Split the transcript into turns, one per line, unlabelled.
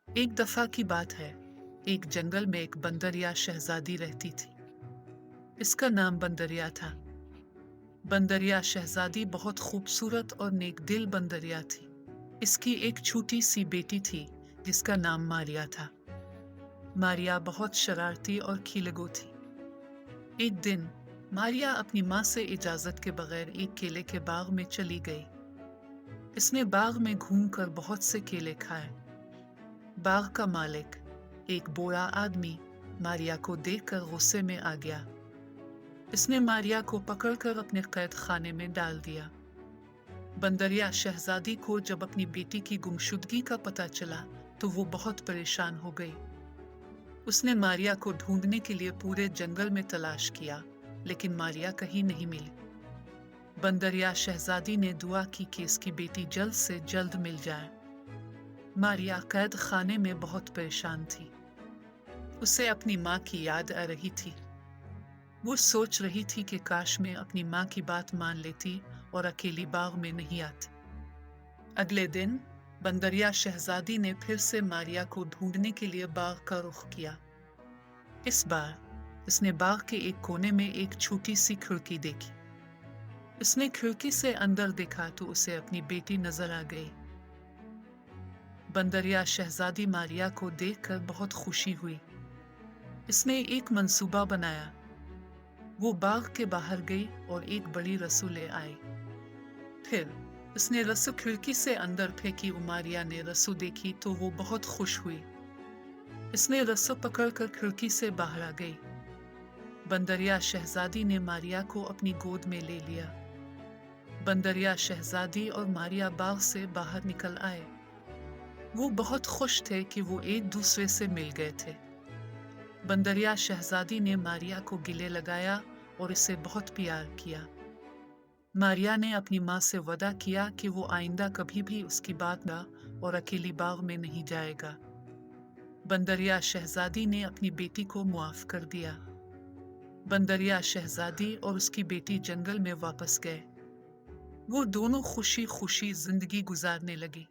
एक दफा की बात है, एक जंगल में एक बंदरिया शहजादी रहती थी। इसका नाम बंदरिया था। बंदरिया शहजादी बहुत खूबसूरत और नेक दिल बंदरिया थी। इसकी एक छोटी सी बेटी थी जिसका नाम मारिया था। मारिया बहुत शरारती और खीलगो थी। एक दिन मारिया अपनी माँ से इजाजत के बगैर एक केले के बाग में चली गई। इसने बाग में घूमकर बहुत से केले खाए। बाग का मालिक, एक बूढ़ा आदमी, मारिया को देखकर गुस्से में आ गया। इसने मारिया को पकड़कर अपने कैद खाने में डाल दिया। बंदरिया शहजादी को जब अपनी बेटी की गुमशुदगी का पता चला तो वो बहुत परेशान हो गई। उसने मारिया को ढूंढने के लिए पूरे जंगल में तलाश किया, लेकिन मारिया कहीं नहीं मिली। बंदरिया शहजादी ने दुआ की कि इसकी बेटी जल्द से जल्द मिल जाए। मारिया कैद खाने में बहुत परेशान थी। उसे अपनी माँ की याद आ रही थी। वो सोच रही थी कि काश मैं अपनी माँ की बात मान लेती और अकेली बाग में नहीं आती। अगले दिन बंदरिया शहजादी ने फिर से मारिया को ढूंढने के लिए बाग का रुख किया। इस बार उसने बाग के एक कोने में एक छोटी सी खिड़की देखी। उसने खिड़की से अंदर देखा तो उसे अपनी बेटी नजर आ गई। बंदरिया शहजादी मारिया को देखकर बहुत खुशी हुई। इसने एक मंसूबा बनाया। वो बाग के बाहर गई और एक बड़ी रस्सी ले आई। फिर उसने रस्सी खिड़की से अंदर फेंकी। मारिया ने रस्सी देखी तो वो बहुत खुश हुई। इसने रस्सी पकड़कर खिड़की से बाहर आ गई। बंदरिया शहजादी ने मारिया को अपनी गोद में ले लिया। बंदरिया शहजादी और मारिया बाग से बाहर निकल आए। वो बहुत खुश थे कि वो एक दूसरे से मिल गए थे। बंदरिया शहजादी ने मारिया को गले लगाया और इसे बहुत प्यार किया। मारिया ने अपनी माँ से वादा किया कि वो आइंदा कभी भी उसकी बात ना और अकेली बाग में नहीं जाएगा। बंदरिया शहजादी ने अपनी बेटी को मुआफ कर दिया। बंदरिया शहजादी और उसकी बेटी जंगल में वापस गए। वो दोनों खुशी खुशी जिंदगी गुजारने लगी।